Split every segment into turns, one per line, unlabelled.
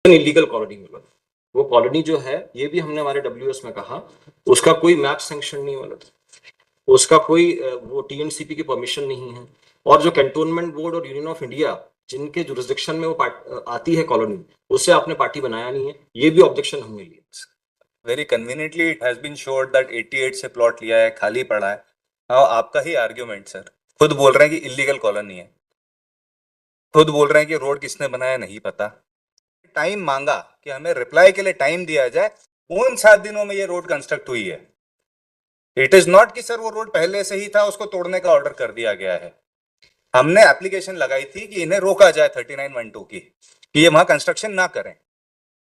Illegal colony मिला, वो colony जो है ये भी हमने हमारे डब्ल्यूएस में कहा, उसका कोई मैप सैंक्शन नहीं मिला, उसका कोई वो टीएनसीपी की परमिशन नहीं है, और जो कैंटोनमेंट बोर्ड और यूनियन ऑफ इंडिया जिनके जुरिस्डिक्शन में वो आती है कॉलोनी, उससे आपने पार्टी बनाया नहीं है, ये भी ऑब्जेक्शन हमने लिया।
Very conveniently it has been assured that 88 से प्लॉट लिया है, खाली पड़ा है। हाँ, आपका ही आर्ग्यूमेंट सर, खुद बोल रहे हैं कि इलीगल कॉलोनी है, खुद बोल रहे हैं कि रोड किसने बनाया नहीं पता। टाइम मांगा कि हमें रिप्लाई के लिए टाइम दिया जाए, उन 7 दिनों में ये रोड कंस्ट्रक्ट हुई है। इट इज नॉट कि सर वो रोड पहले से ही था, उसको तोड़ने का ऑर्डर कर दिया गया है। हमने एप्लीकेशन लगाई थी कि इन्हें रोका जाए 3912 की, कि ये वहां कंस्ट्रक्शन ना करें।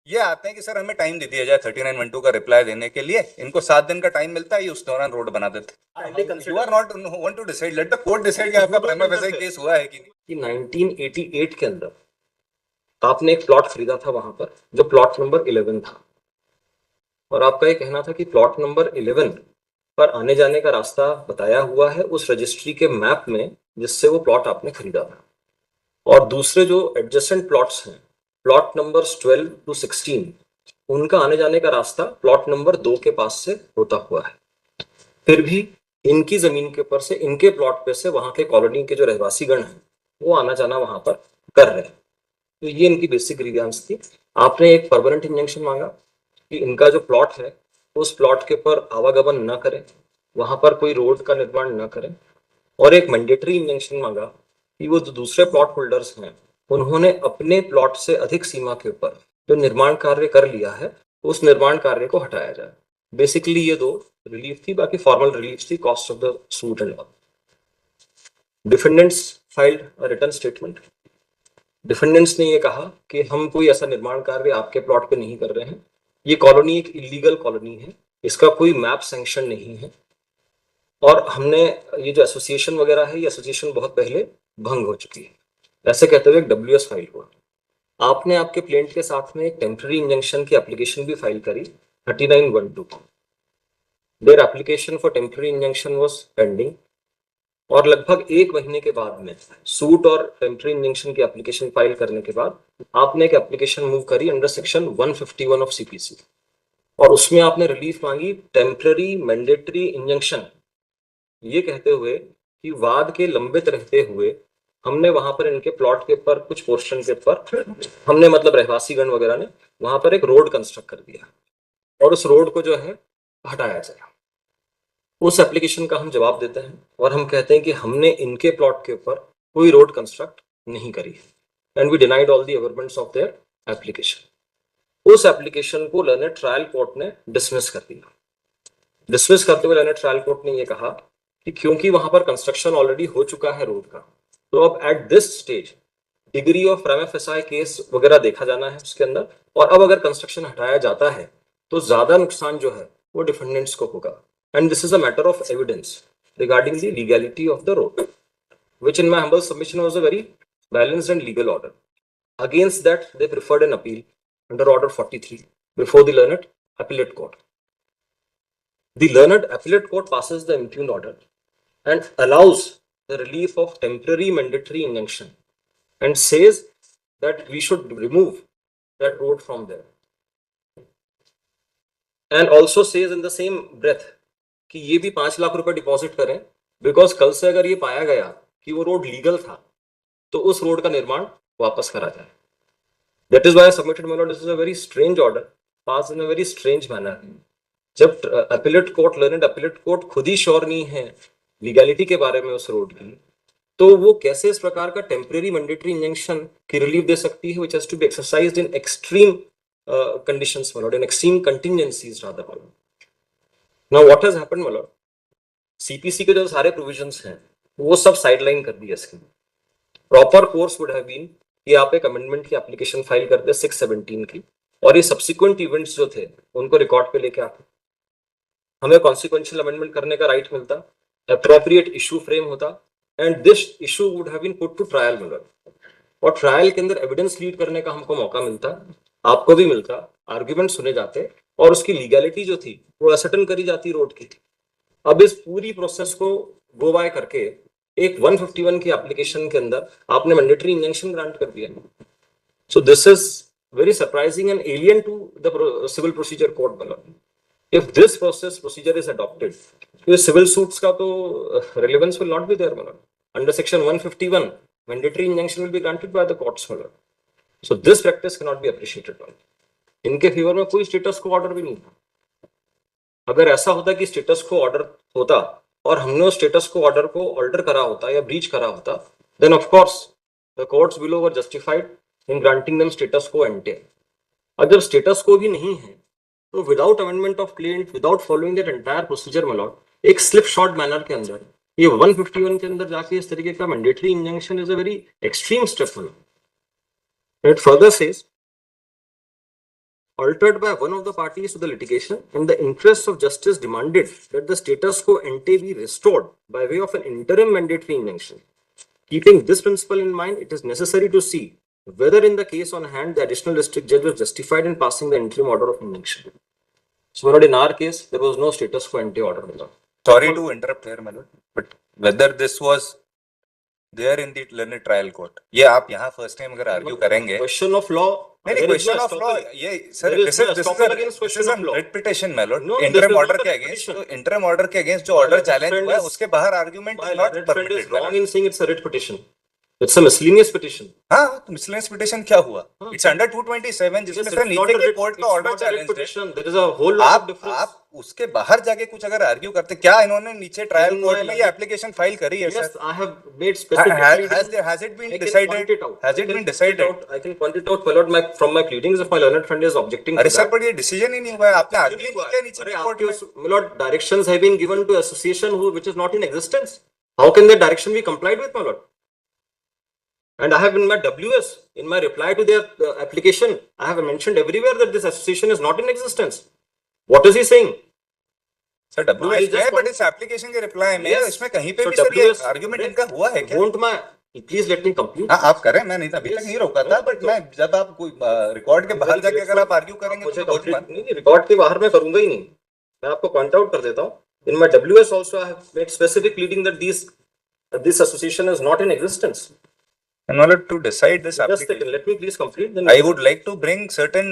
ये आते हैं कि सर हमें टाइम दे दिया जाए 3912 का रिप्लाई देने के लिए, इनको 7 दिन का टाइम मिलता है, ये उस दौरान रोड बना देते। You are not want to decide, let the court decide कि आपका प्राइमा फेसी केस हुआ है कि नहीं।
1988 के अंदर आपने एक प्लॉट खरीदा था वहां पर, जो प्लॉट नंबर 11 था, और आपका ये कहना था कि प्लॉट नंबर 11 पर आने जाने का रास्ता बताया हुआ है उस रजिस्ट्री के मैप में जिससे वो प्लॉट आपने खरीदा था, और दूसरे जो एडजेसेंट प्लॉट्स हैं, प्लॉट नंबर 12 to 16, उनका आने जाने का रास्ता प्लॉट नंबर 2 के पास से होता हुआ है। फिर भी इनकी जमीन के ऊपर से, इनके प्लॉट पे से वहां के कॉलोनी के जो रहवासी गण हैं वो आना जाना वहां पर कर रहे हैं। तो ये इनकी बेसिक ग्रीवियंस थी। आपने एक परमानेंट इंजंक्शन मांगा कि इनका जो प्लॉट है उस प्लॉट के ऊपर आवागमन न करें, वहां पर कोई रोड का निर्माण न करें, और एक मैंडेटरी इंजंक्शन मांगा कि वो जो दूसरे प्लॉट होल्डर्स हैं उन्होंने अपने प्लॉट से अधिक सीमा के ऊपर जो निर्माण कार्य कर लिया है उस निर्माण कार्य को हटाया जाए। बेसिकली ये दो रिलीफ थी, बाकी फॉर्मल रिलीफ थी cost of the suit and all. Defendants filed a written statement. Defendants ने ये कहा कि हम कोई ऐसा निर्माण कार्य आपके प्लॉट पे नहीं कर रहे हैं, ये कॉलोनी एक इलीगल कॉलोनी है, इसका कोई मैप सैंक्शन नहीं है, और हमने ये जो एसोसिएशन वगैरह है, ये एसोसिएशन बहुत पहले भंग हो चुकी है, ऐसे कहते हुए एक डब्ल्यूएस फाइल हुआ। आपने आपके प्लेंट के साथ में एक टेम्पररी इंजंक्शन की एप्लीकेशन भी फाइल करी 3912। Their application for temporary injunction was pending, और लगभग 1 महीने के बाद में सूट और टेम्पररी इंजंक्शन की एप्लीकेशन फाइल करने के बाद आपने एक एप्लीकेशन मूव करी अंडर सेक्शन 151 ऑफ सीपीसी, और उसमें आपने रिलीफ मांगी टेम्पररी मैंडेटरी इंजंक्शन, ये कहते हुए कि वाद के लंबित रहते हुए हमने वहां पर इनके प्लॉट के ऊपर कुछ पोर्शन के ऊपर हमने, मतलब रहवासी गण वगैरह ने वहां पर एक रोड कंस्ट्रक्ट कर दिया, और उस रोड को जो है हटाया जाए। उस एप्लीकेशन का हम जवाब देते हैं और हम कहते हैं कि हमने इनके प्लॉट के ऊपर कोई रोड कंस्ट्रक्ट नहीं करी, and we denied all the evidence of their application. उस एप्लीकेशन को लर्नेड ट्रायल कोर्ट ने डिसमिस कर दिया। डिसमिस करते हुए लर्नेड ट्रायल कोर्ट ने यह कहा कि क्योंकि वहां पर कंस्ट्रक्शन ऑलरेडी हो चुका है रोड का, तो अब at this stage degree of prima facie case वगैरह देखा जाना है उसके अंदर, और अब अगर कंस्ट्रक्शन हटाया जाता है तो ज्यादा नुकसान जो है वो डिफेंडेंट्स को होगा, and this is a matter of evidence regarding the legality of the road, which in my humble submission was a very balanced and legal order. Against that, they preferred an appeal under Order 43 before the learned appellate court. The learned appellate court passes the impugned order and allows the relief of temporary mandatory injunction and says that we should remove that road from there. And also says in the same breath कि ये भी 5 लाख रुपए deposit करें, because कल से अगर ये पाया गया कि वो रोड लीगल था तो उस रोड का निर्माण वापस करा जाए। That is why I submitted my lord, this is a very strange order, passed in a very strange manner. जब appellate court, learned appellate court खुद ही श्योर नहीं है लीगैलिटी के बारे में उस रोड की, तो वो कैसे इस प्रकार का टेम्परेरी मैंडेटरी इंजंक्शन की रिलीफ दे सकती है, which has to be exercised in extreme conditions, my lord, in extreme contingencies rather, my lord. Now what has happened, my lord? CPC के जो सारे प्रोविजंस हैं वो सब साइडलाइन कर दिया। इसके proper course would have been कि आप एक अमेंडमेंट की एप्लीकेशन फाइल करते 617 की, और ये सब्सिक्वेंट इवेंट्स जो थे उनको रिकॉर्ड पे लेके आते, हमें कॉन्सिक्वेंशियल अमेंडमेंट करने का राइट मिलता, अप्रोप्रिएट इशू फ्रेम होता, and this issue would have been put to trial miller, और ट्रायल के अंदर एविडेंस लीड करने का हमको मौका मिलता, आपको भी मिलता, आर्ग्यूमेंट सुने जाते, और उसकी लीगैलिटी जो थी वो असर्टन करी जाती रोड की। अब इस पूरी प्रोसेस को गो बाय करके एक 151 की एप्लीकेशन के अंदर आपने मैंडेटरी इंजंक्शन ग्रांट कर दिया। So this is very surprising and alien to the civil procedure code, my lord. If this procedure is adopted, तो civil suits का तो relevance will not be there, my lord. Under section 151, mandatory injunction will be granted by the courts, my lord. So this practice cannot be appreciated, my lord. इनके favour में कोई status को order भी नहीं था. अगर ऐसा होता कि स्टेटस को ऑर्डर होता और हमने उस स्टेटस को ऑर्डर को ऑल्टर करा होता या ब्रीच करा होता, then of course the courts below were justified in granting them status quo ante. अगर स्टेटस को भी नहीं है तो without amendment of client, without following that entire procedure, my lord, एक स्लिप शॉर्ट मैनर के अंदर ये 151 के अंदर जाके इस तरीके का mandatory injunction is a very extreme step. It further says, altered by one of the parties to the litigation, in the interests of justice demanded that the status quo ante be restored by way of an interim mandatory injunction. Keeping this principle in mind, it is necessary to see whether in the case on hand the additional district judge was justified in passing the interim order of injunction. So, my lord, in our case, there was no status quo ante order, my lord.
Sorry to interrupt here, my lord, but whether this was there in the learned trial court, ये आप यहाँ first time अगर argue करेंगे,
Question of law.
नहीं question of law, ये sir this is writ petition, my lord. Interim order के against, तो interim order के अगेंस्ट जो ऑर्डर चैलेंज हुआ है उसके बाहर argument is not permitted.
Wrong in saying it's a writ petition. It's a miscellaneous petition.
हाँ, तो मिसलेनियस पिटिशन क्या हुआ? इट्स अंडर 227 जिसमें सर नीचे के कोर्ट का ऑर्डर चैलेंज है.
There is a whole lot of difference.
आप उसके बाहर जाके कुछ अगर आर्ग्यू करते, क्या इन्होंने नीचे ट्रायल कोर्ट में ये एप्लीकेशन फाइल करी है sir?
Yes, I have made specific.
Has it been decided? Has it been decided?
I can point it out, my lord, from my pleadings if my learned friend is objecting.
अरे sir, पर ये decision ही नहीं हुआ है. आपने argue किया नीचे के कोर्ट में.
My lord, directions have been given to association which is not in existence. How can that direction be complied with, my lord? And I have in my WS, in my reply to their application, I have mentioned everywhere that this association is not in existence. What is he saying?
Sir WS है, but इस application के reply में इसमें कहीं पे भी sir ये argument इनका हुआ है क्या?
Won't my please let me complete.
हाँ, आप करें, मैं नहीं अभी तक नहीं रोका था, बट मैं जब आप कोई रिकॉर्ड के बाहर जाके अगर आप आर्ग्यू करेंगे तो बहुत बात
नहीं, रिकॉर्ड के बाहर मैं करूंगा ही नहीं. मैं आपको पॉइंट आउट कर देता हूँ. In my WS also I have made specific pleading that this association is not in existence.
In order to decide this
Just
application,
let me please complete. Then
I would like to bring certain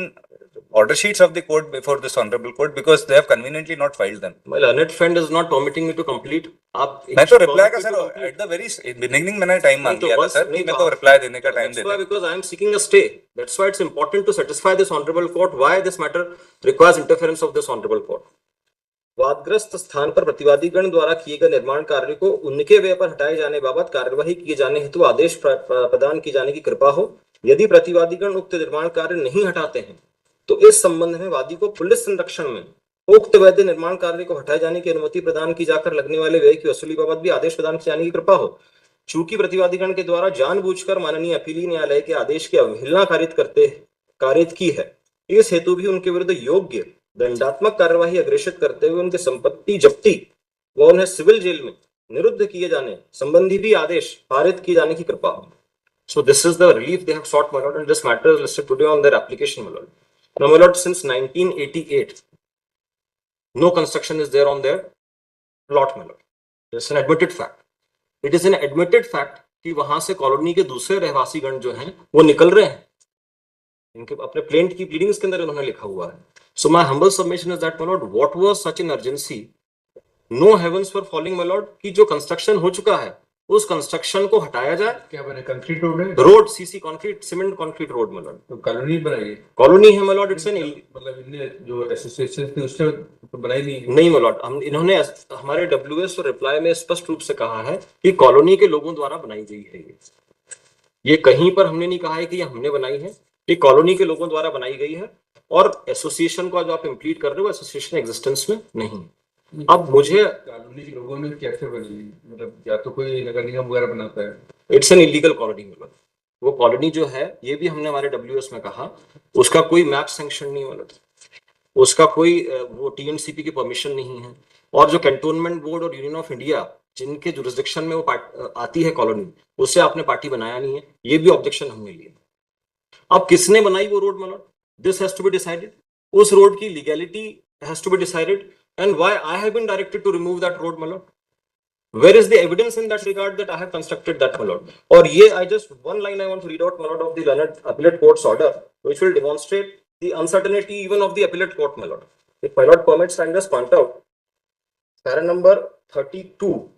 order sheets of the court before this honorable court because they have conveniently not filed them.
My learned friend is not permitting me to complete. आप
मैं तो reply का sir at the very beginning मैंने time मांग लिया था sir कि मैं तो रिप्लाई देने का टाइम दे दूं.
Because I am seeking a stay. That's why it's important to satisfy this honorable court why this matter requires interference of this honorable court. वादग्रस्त स्थान पर प्रतिवादीगण द्वारा किए गए निर्माण कार्य को उनके व्यय पर हटाए जाने बाबत कार्यवाही किए जाने हेतु आदेश प्रदान की जाने की कृपा हो. यदि प्रतिवादीगण उक्त निर्माण कार्य नहीं हटाते हैं तो इस संबंध में वादी को पुलिस संरक्षण में उक्त वैध निर्माण कार्य को हटाए जाने की अनुमति प्रदान की जाकर लगने वाले व्यय की वसूली बाबत भी आदेश प्रदान की जाने की कृपा हो. चूंकि प्रतिवादीगण के द्वारा जानबूझकर माननीय अपीली न्यायालय के आदेश की अवहेलना कारित की है, इस हेतु भी उनके विरुद्ध योग्य दंडात्मक कार्यवाही अग्रेषित करते हुए उनकी संपत्ति जब्ती व उन्हें सिविल जेल में निरुद्ध किए जाने संबंधी भी आदेश पारित किए जाने की कृपा हो. So this is the relief they have sought, my lord, and this matter is listed today on their application, my lord. Now, my lord, since 1988, no construction is there on their plot, my lord. It's an admitted fact. It is an admitted fact कि वहां से colony के दूसरे रहवासी गण जो हैं वो निकल रहे हैं. इनके अपने प्लेंट की प्लीडिंग्स के अंदर इन्होंने लिखा हुआ है. So my humble submission is that, my lord, what was such an urgency? No heavens were falling, my lord, कि जो कंस्ट्रक्शन हो चुका है उस कंस्ट्रक्शन को हटाया जाए. क्या बने? कंक्रीट रोड है, road CC concrete cement concrete road, my lord. तो कॉलोनी बनाई, कॉलोनी है, my lord. इट्स एन मतलब इनने जो एसोसिएशन थी उससे तो बनाई नहीं, my lord. हम इन्होंने हमारे WS और रिप्लाई में स्पष्ट रूप से कहा है कि कॉलोनी के लोगों द्वारा बनाई गई है. ये कहीं पर हमने नहीं कहा है कि ये हमने बनाई है, ये कॉलोनी के लोगों द्वारा बनाई गई है और एसोसिएशन का जो आप इम्प्लीट कर रहे हो एसोसिएशन एग्जिस्टेंस में नहीं. अब मुझे कॉलोनी के लोगों ने कैसे बनी, मतलब या तो कोई नगर निगम वगैरह बनाता है. इट्स एन इलीगल कॉलोनी, मतलब वो कॉलोनी जो है ये भी हमने हमारे WS में कहा उसका कोई मैप सैंक्शन नहीं, मतलब उसका कोई वो TNCP की परमिशन नहीं है. और जो कैंटोनमेंट बोर्ड और यूनियन ऑफ इंडिया जिनके जुरिस्डिक्शन में वो आती है कॉलोनी, उससे आपने पार्टी बनाया नहीं है, ये भी ऑब्जेक्शन हमने लिया. अब किसने बनाई वो रोड, मतलब this has to be decided. उस रोड की legality has to be decided and why I have been directed to remove that road, my lord. Where is the evidence in that regard that I have constructed that, my lord? Or yeah, I just one line I want to read out, my lord, of the learned appellate court's order, which will demonstrate the uncertainty even of the appellate court, my lord. If my lord permits, I'll just point out para number 32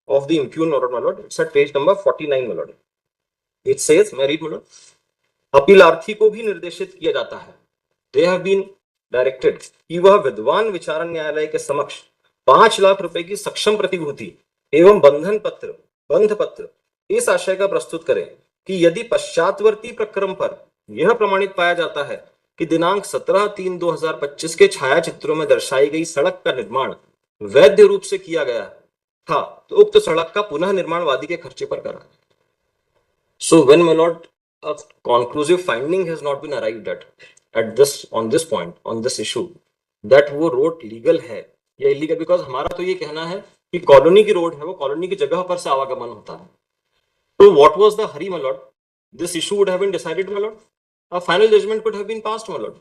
of the impugned order, my lord. It's at page number 49, my lord. It says, मैं read, my lord, अपीलार्थी को भी निर्देशित किया जाता है, they have been directed, कि वह विद्वान विचारण न्यायालय के समक्ष 5 लाख रुपए की सक्षम प्रतिभूति एवं बंध पत्र इस आशय का प्रस्तुत करें कि यदि पश्चातवर्ती प्रक्रम पर यह प्रमाणित पाया जाता है कि दिनांक 17/3/2025 के छायाचित्रों में दर्शाई गई सड़क का निर्माण वैध रूप से किया गया था, तो उक्त सड़क का पुनः निर्माण वादी के खर्चे पर करा। So when, my lord, a conclusive finding has not been arrived at this on this point on this issue that वो रोड लीगल है या इलीगल, बिकॉज हमारा तो ये कहना है कि कॉलोनी की रोड है, वो कॉलोनी की जगह पर से आवागमन होता है। तो what was the Hari, my lord? This issue would have been decided, my lord. A final judgment could have been passed, my lord.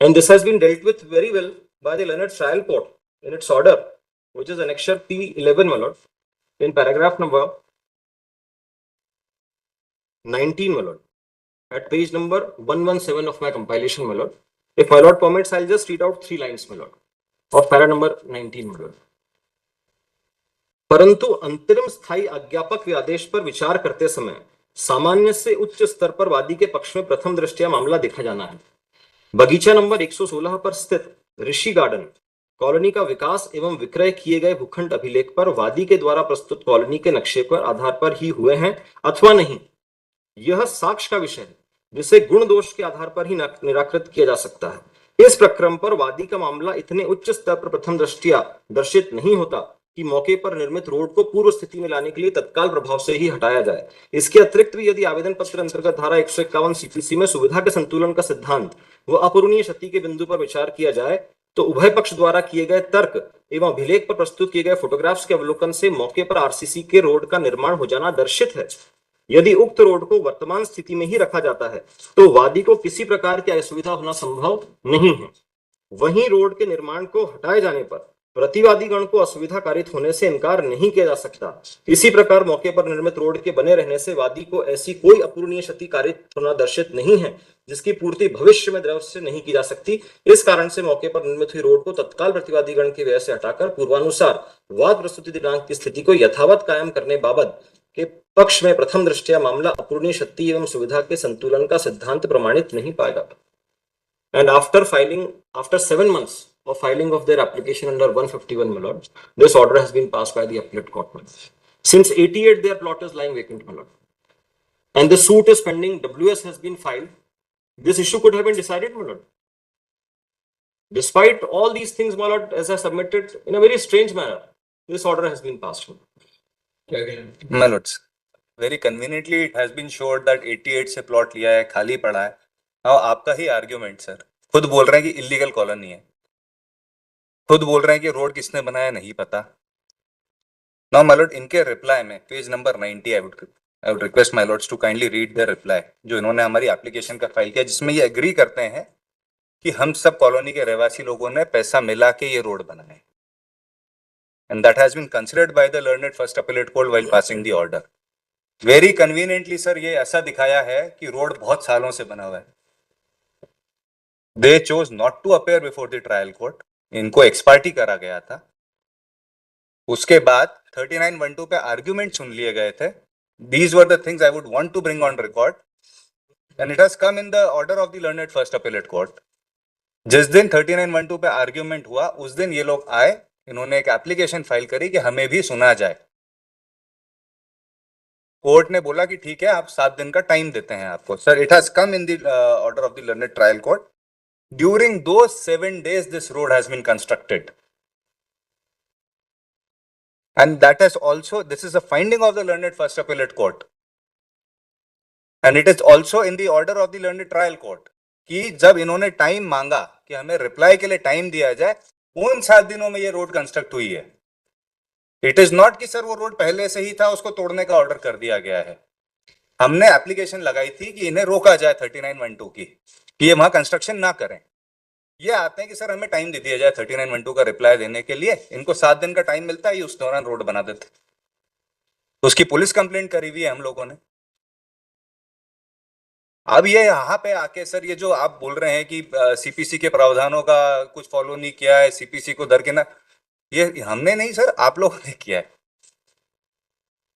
And this has been dealt with very well by the Learned Trial Court in its order, which is Annexure P11, my lord, in paragraph number 19, my lord, at page number 117 of my compilation, my lord. If my lord permits, I'll just read out 3 lines, my lord, of para number 19, my lord. परंतु अंतरिम स्थायी अज्ञापक आदेश पर विचार करते समय सामान्य से उच्च स्तर पर वादी के पक्ष में प्रथम दृष्टया मामला देखा जाना है। बगीचा नंबर 116 पर स्थित ऋषि गार्डन कॉलोनी का विकास एवं विक्रय किए गए भूखंड अभिलेख पर वादी के द्वारा प्रस्तुत कॉलोनी के नक्शे पर आधार पर ही हुए हैं अथवा नहीं, यह साक्ष्य का विषय है जिसे गुण दोष के आधार पर ही निराकृत किया जा सकता है। इस प्रक्रम पर वादी का मामला इतने उच्च स्तर पर प्रथम दृष्टया दर्शित नहीं होता कि मौके पर निर्मित रोड को पूर्व स्थिति में लाने के लिए तत्काल प्रभाव से ही हटाया जाए। इसके अतिरिक्त भी यदि आवेदन पत्र अंतर्गत धारा 151 सीपीसी में सुविधा के संतुलन का सिद्धांत व अपूरणीय क्षति के बिंदु पर विचार किया जाए तो उभय पक्ष द्वारा किए गए तर्क एवं अभिलेख पर प्रस्तुत किए गए फोटोग्राफ्स के अवलोकन से मौके पर आरसीसी के रोड का निर्माण हो जाना दर्शित है। यदि उक्त रोड को वर्तमान स्थिति में ही रखा जाता है तो वादी को किसी प्रकार की असुविधा होना संभव नहीं है। वहीं रोड के निर्माण को हटाए जाने पर प्रतिवादी गण को असुविधा कारित होने से इनकार नहीं किया जा सकता। इसी प्रकार मौके पर निर्मित रोड के बने रहने से वादी को ऐसी कोई अपूरणीय क्षति कारित होना दर्शित नहीं है जिसकी पूर्ति भविष्य में द्रव्य से नहीं की जा सकती। इस कारण से मौके पर निर्मित हुई रोड को तत्काल प्रतिवादी गण के व्यय से हटाकर पूर्वानुसार वाद प्रस्तुति दिनांक की स्थिति को यथावत कायम करने बाबत के पक्ष में प्रथम दृष्टया मामला अपूरणीय क्षति एवं सुविधा के संतुलन का सिद्धांत प्रमाणित नहीं पाया जाता। And after 7 months of filing of their application under 151, my lord, this order has been passed by the appellate court, my lord. Since 88, their plot is lying vacant, my lord, and the suit is pending. WS has been filed. This issue could have been decided, my lord. Despite all these things, my lord, as I submitted in a very strange manner, this order has been passed.
My lords, very conveniently it has been showed that 88 से plot लिया है, खाली पड़ा है। हाँ, आपका ही argument sir, खुद बोल रहे हैं कि इलीगल कॉलोनी है, खुद बोल रहे हैं कि रोड किसने बनाया नहीं पता। नाउ माय लॉर्ड, इनके रिप्लाई में page number 90 I would request my lords to kindly read the reply जो इन्होंने हमारी एप्लीकेशन का फाइल किया, जिसमें ये एग्री करते हैं कि हम सब कॉलोनी के रहवासी लोगों ने पैसा मिला के ये रोड बनाए, and that has been considered by the learned first appellate court while passing the order. Very conveniently sir, ये ऐसा दिखाया है कि रोड बहुत सालों से बना हुआ है। They chose not to appear before the trial court. इनको एक्सपार्टी करा गया था। उसके बाद 3912 पे आर्ग्यूमेंट सुन लिए गए थे। These were the things I would want to bring on record, and it has come in the order of the learned first appellate court. जिस दिन 3912 पे आर्ग्यूमेंट हुआ उस दिन ये लोग आए, इन्होंने एक एप्लीकेशन फाइल करी कि हमें भी सुना जाए। कोर्ट ने बोला कि ठीक है, आप 7 दिन का टाइम देते हैं आपको। Sir, it has come in the order of the learned trial court. During those 7 days, this road has been constructed. And that has also, this is a finding of the learned first appellate court. And it is also in the order of the learned trial court कि जब इन्होंने time मांगा कि हमें reply के लिए time दिया जाए, उन 7 दिनों में ये रोड कंस्ट्रक्ट हुई है। इट इज नॉट कि सर वो रोड पहले से ही था, उसको तोड़ने का ऑर्डर कर दिया गया है। हमने एप्लीकेशन लगाई थी कि इन्हें रोका जाए 3912 की, कि ये वहां कंस्ट्रक्शन ना करें। ये आते हैं कि सर हमें टाइम दे दिया जाए 3912 का रिप्लाई देने के लिए, इनको 7 दिन का टाइम मिलता है, ये उस दौरान रोड बना देते। तो उसकी पुलिस कंप्लेंट करी हुई है हम लोगों ने। अब ये यहाँ पे आके सर ये जो आप बोल रहे हैं कि सीपीसी के प्रावधानों का कुछ फॉलो नहीं किया है, सीपीसी को दरकिनार, ये हमने नहीं सर, आप लोगों ने किया है।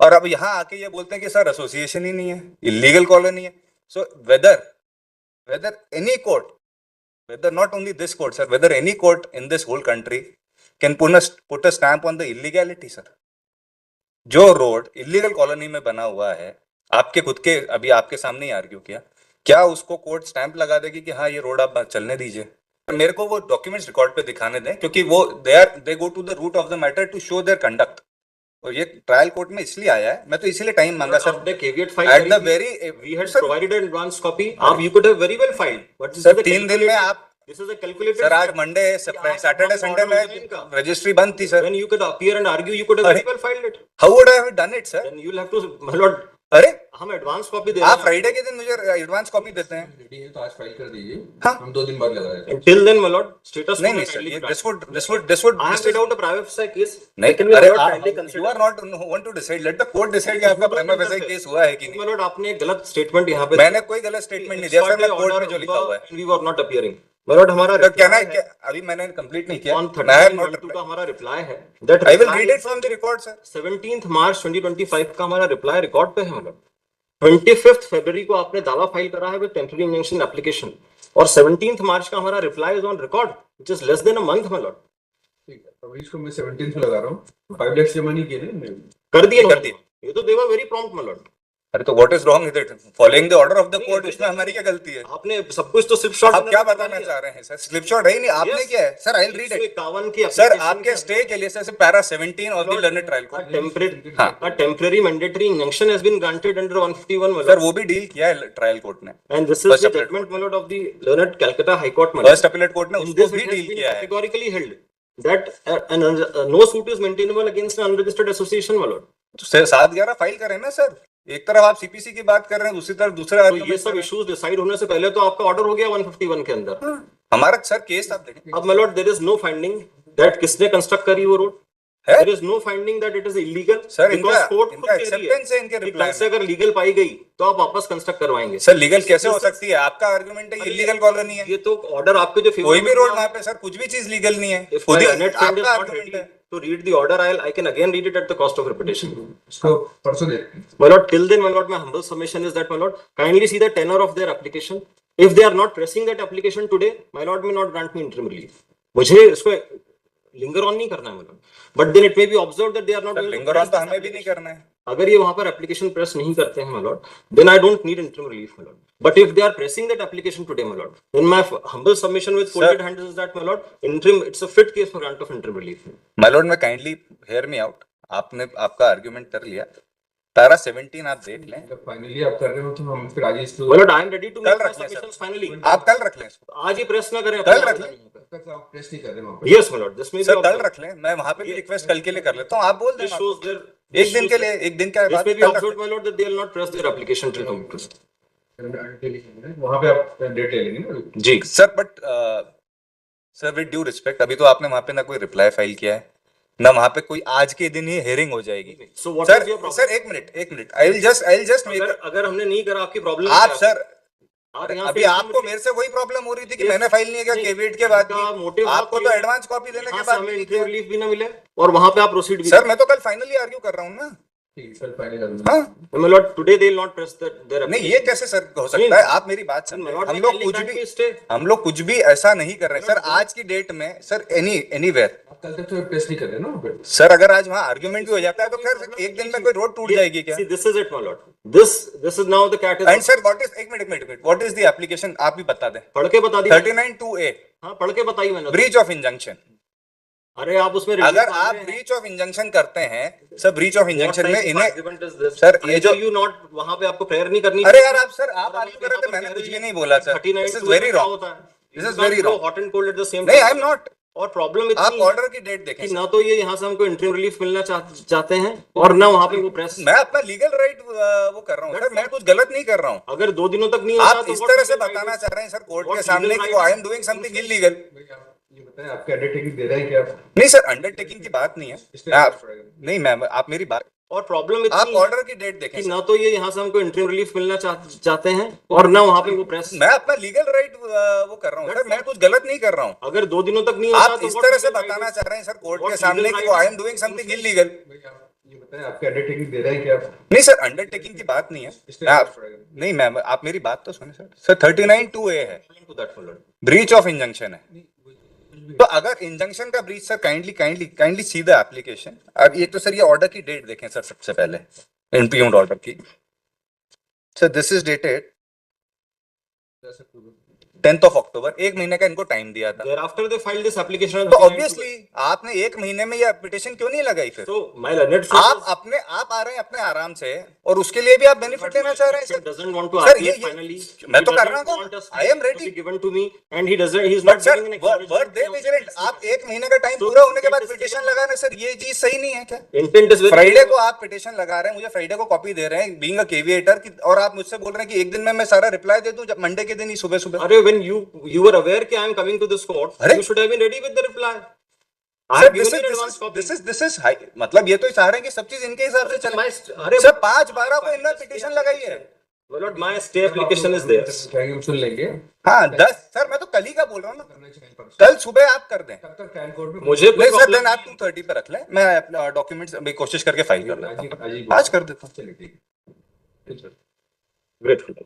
और अब यहाँ आके ये बोलते हैं कि सर एसोसिएशन ही नहीं है, इलीगल कॉलोनी है। So whether any court, whether not only this court sir, whether any court in this whole country can put a stamp on the illegality sir. जो रोड इलीगल कॉलोनी में बना हुआ है, आपके खुद के, अभी आपके सामने ही आर्ग्यू किया, क्या उसको कोर्ट स्टैंप लगा देगी कि हाँ ये रोड आप चलने दीजिए? मेरे को वो डॉक्यूमेंट्स रिकॉर्ड पे दिखाने दें, क्योंकि वो they go to the root of the matter to show their conduct. और ये ट्रायल कोर्ट में इसलिए आया है, मैं तो इसीलिए टाइम मांगा सर।
आपने caveat file
एट
करी
द
थी।
Very
We had provided an advance copy. आप you could have very well filed. But this
sir
is a
3 दिन में
calculated-
आप,
This is a calculated
sir आज
step.
Monday Saturday Sunday
order हो
में
जाएगा।
रजिस्ट्री बंद थी sir.
When you could appear and argue, you could have very
अरे।
well filed it.
How would I have done it sir?
Then you'll have to, my lord,
अरे
हम advance copy दे
आप Friday के दिन मुझे advance copy देते हैं।
Ready है तो आज फाइल कर दीजिए।
हाँ।
हम 2 दिन बाद लगा देंगे।
Till then, my lord, status
नहीं
quo
नहीं
may
सर,
kindly
ये
be
this
done.
Would
I have laid out a private facie case.
नहीं,
Can we,
अरे
my lord,
आप,
kindly
you
consider?
are not want to decide, let the court decide कि आपका prima facie case हुआ है कि
My
नहीं।
lord, आपने एक गलत स्टेटमेंट यहाँ पे
मैंने कोई गलत स्टेटमेंट नहीं दिया सर, मैं कोर्ट में जो लिखा हुआ है।
We were not appearing. My lord, हमारा
तो कहना है
reply
कि अभी मैंने कंप्लीट नहीं किया,
on
मैं have not
3912 का
replied.
हमारा रिप्लाई है। That
I will
reply
read it
is
from the record sir.
17th मार्च 2025 का हमारा रिप्लाई रिकॉर्ड पे है मतलब। 25th फरवरी को आपने दावा फाइल करा है विद टेम्पररी इंजंक्शन एप्लीकेशन, और 17th मार्च का हमारा reply is on record, which is less than a month my lord.
ठीक है, अभी इसको मैं 17 में लगा रहा हूँ। 5 लाख जमा नहीं किए ना।
कर दिए
कर दिए।
ये तो they were very prompt my lord.
अरे तो what is wrong with it? Following the order of the court, उसमें हमारी क्या गलती है?
आपने सब कुछ तो स्लिप शॉट
आप क्या बताना चाह रहे हैं सर? स्लिप शॉट है ही नहीं, आपने क्या है sir? I will read it
51 की
सर।
application
आपके
के
स्टे के लिए sir para 17 of the learned trial
a temporary mandatory injunction has been granted under 151 my
sir,
lord.
वो भी डील किया है ट्रायल कोर्ट ने,
And this is
First
the
appellate
judgment my lord of the learned Calcutta High Court my lord.
First appellate court ने
In
उसको
this
भी
it has
deal
been
किया है।
categorically held that no suit is maintainable against an unregistered association my lord.
तो 7/11 file करें ना sir. एक तरफ आप सीपीसी की बात कर रहे हैं, दूसरी तरफ दूसरा
तो ये सब इश्यूज डिसाइड होने से पहले तो आपका ऑर्डर हो गया 151 के अंदर।
हमारा सर केस आप देखें
अब my lord there is no finding that किसने कंस्ट्रक्ट करी वो रोड।
है
There is no finding that it is illegal.
Sir.
because court खुद
इनका
कह रही
एक्सेप्टेंस है इनके
कि
रिप्लाई
कल से अगर लीगल पाई गई तो आप वापस कंस्ट्रक्ट करवाएंगे।
सर। लीगल कैसे हो सकती है? आपका आर्गुमेंट है इलीगल कॉलोनी है।
ये तो ऑर्डर आपके जो
कोई भी रोड वहां पे सर, कुछ भी चीज लीगल नहीं है।
If
खुद
my
he
learned friend is
आपका
not
आर्गुमेंट
ready
है।
to read the order, I can again read it at the cost of repetition.
इसको परसों देखते हैं।
My lord, till then, my lord, my humble submission is that, my lord, kindly see the tenor of their application. If they are not pressing that application today, my lord may not grant me interim relief. मुझे इसको linger on नहीं करना है मतलब, but then it may be observe that they are not
sir linger on तो हमें भी नहीं करना है।
अगर ये वहां पर एप्लीकेशन प्रेस नहीं करते हैं my lord, then I don't need interim relief my lord. But if they are pressing that application today my lord, then my humble submission with folded hands is that my lord, interim, it's a fit case for grant of interim relief.
My Lord में kindly hear me out, आपने आपका argument कर लिया, para 17 आप देख लें।
जब finally आप कर रहे हो तो हम फिर आज इसको
My lord, I am ready to
कल
make my
रख लें सर।
submissions finally.
आप कल रख लें इसको।
आज ही प्रेस ना करें
कल रख लें।
तक आप प्रेस नहीं कर रहे वहाँ पे।
Yes my lord, this may be
sir कल
observed.
रख लें, मैं वहां पे भी रिक्वेस्ट कल के लिए कर लेता हूँ। आप बोल दें
This shows their
एक दिन के लिए, एक दिन के
this
बाद
may be
कल रख
observed my lord that they will not press their application till tomorrow.
वहाँ पे आप डेट ले लेंगे ना।
जी
sir. But sir with due respect, अभी तो आपने वहां पे ना कोई रिप्लाई फाइल किया है, ना वहां पे कोई आज के दिन ही हियरिंग हो जाएगी।
So what
sir
is your problem?
Sir एक minute I will just make,
अगर हमने नहीं करा आपकी प्रॉब्लम
आप सर
आप यहाँ
अभी
से
आपको मेरे से वही प्रॉब्लम हो रही थी कि
Yes.
मैंने फाइल नहीं किया
नहीं,
केवीट के बाद
इसका
भी।
motive
आपको तो
आपकी-
एडवांस कॉपी देने के
यहाँ से
बाद
हमें
भी नहीं
इंटरव्यू
किया।
रिलीफ भी ना मिले और वहां पे आप प्रोसीड भी
सर मैं तो कल फाइनली आर्ग्यू कर रहा हूँ ना।
ठीक है, कल फाइनल कर दूंगा।
हाँ
my lord, today they will not press their
नहीं, ये कैसे सर हो सकता
नहीं,
है? आप मेरी बात
My
समझे।
lord,
हम
मैं
लोग
kindly
कुछ
grant
भी
me stay.
हम लोग कुछ भी ऐसा नहीं कर रहे हैं सर। आज की डेट में सर एनीवेयर
आप कल तक तो प्रेस नहीं कर रहे ना वहाँ पे।
सर, अगर आज वहाँ आर्ग्यूमेंट भी हो जाता है तो फिर एक दिन में कोई रोड टूट जाएगी क्या?
See, this is it my lord. This is now the cat is
and sir what is, एक minute, what is the application? आप भी बता दें।
पढ़ के बता दी
39(2)(a)
हाँ पढ़ के बताई मैंने
ब्रीच ऑफ इंजंक्शन।
अरे आप उसमें
अगर आप ब्रीच ऑफ इंजंक्शन करते हैं सर, ब्रीच ऑफ इंजंक्शन में इन्हें
सर
सर, ये जो-
यू नॉट वहां पे आपको प्रेयर नहीं करनी
अरे यार आप आर्ग्यू कर रहे थे, मैंने कुछ भी नहीं बोला sir. This is very wrong, this is very wrong.
Hot and cold at the same
नहीं, आई एम नॉट,
और प्रॉब्लम
आप
इतनी है
ऑर्डर की डेट देखें
कि
सर।
ना तो ये यहाँ से हमको इंटरव्यू रिलीफ मिलना चाहते हैं और ना वहाँ पे वो प्रेस।
मैं अपना लीगल राइट वो कर रहा हूँ सर, मैं कुछ गलत नहीं कर रहा हूँ।
अगर 2 दिनों तक नहीं होता
आप
तो
इस
what
तरह से
legal right
बताना
is-
चाह रहे हैं सर कोर्ट
what
के सामने
legal
कि
right
वो आई
is-
am doing something illegal.
भाई आप ये बताएं, आपके अंडरटेकिंग दे रहे हैं कि आप
नहीं सर, अंडरटेकिंग की बात नहीं है।
इसलिए
आप
पड़ेगा।
नहीं मैम, आप मेरी बात,
और प्रॉब्लम
आप
इतनी है
ऑर्डर की डेट देखें
कि
सर।
ना तो ये यहाँ से हमको इंटरव्यू रिलीफ मिलना चाहते हैं और ना वहाँ पे वो प्रेस।
मैं अपना लीगल राइट वो कर रहा हूँ सर, मैं कुछ गलत नहीं कर रहा हूँ।
अगर 2 दिनों तक नहीं होता
आप
तो
इस
what
तरह से
legal right
बताना
is-
चाह रहे हैं सर कोर्ट
what
के सामने
legal
कि
right
वो आई
is-
am doing something illegal.
भाई आप ये बताएं, आपके अंडरटेकिंग दे रहे हैं कि आप
नहीं सर, अंडरटेकिंग की बात नहीं है।
इसलिए
आप
पड़ेगा।
नहीं मैम, आप मेरी बात तो सुने सर। सर 39(2)(a) है,
to that, my lord.
Breach of injunction है। तो अगर इंजंक्शन का breach sir, kindly see the application. अब ये तो सर, ये ऑर्डर की डेट देखें सर सबसे पहले, इम्प्यूग्ड ऑर्डर की। Sir this is dated 10th of October, 1 महीने का इनको टाइम दिया था।
Thereafter they filed this application on
तो
39(2).
ऑब्वियसली आपने 1 महीने में ये पिटिशन क्यों नहीं लगाई फिर?
So my learned friend
आप आ रहे हैं अपने आराम से, और उसके लिए भी आप बेनिफिट लेना चाह रहे हैं sir.
doesn't want to
Sir,
appear
ये-
finally.
मैं
He
तो कर
doesn't
रहा हूँ,
want a
I am
space
ready.
to be given to me and he's
but
not
sir
giving an
word
acknowledgement
they
of
vigilant,
this.
आप 1 महीने का time
So,
पूरा होने के बाद
intent is
पिटिशन
clear.
लगा रहे हैं सर, ये चीज सही नहीं है क्या?
Intent is very
Friday
clear.
को आप पिटिशन लगा रहे हैं, मुझे फ्राइडे को कॉपी दे रहे हैं बीइंग अ केविएटर, और आप मुझसे बोल रहे हैं कि एक दिन में मैं सारा रिप्लाई दे दूं, जब मंडे के दिन ही सुबह सुबह।
Arey, when you were aware कि I am coming to this court,
अरे?
you should have been ready with the reply. I
sir
have given you an advance copy.
This is high, मतलब ये तो चाह रहे हैं कि सब चीज इनके हिसाब से चले।
अरे
सर 5/12 को इन्होंने पिटिशन लगाई है।
My lord, my stay application is there.
हम सुन लेंगे।
हाँ 10 सर, मैं तो कल ही का बोल रहा हूँ ना,
करना चाहिए परसों।
कल सुबह आप कर दें।
तब तक ट्रायल कोर्ट में
मुझे कोई
नहीं सर,
problem
देन आप 2:30 पे रख लें, मैं डॉक्यूमेंट्स अभी कोशिश करके फाइल कर लेता हूँ,
आज ही
आज कर देता हूँ।
चलिए ठीक है।
grateful.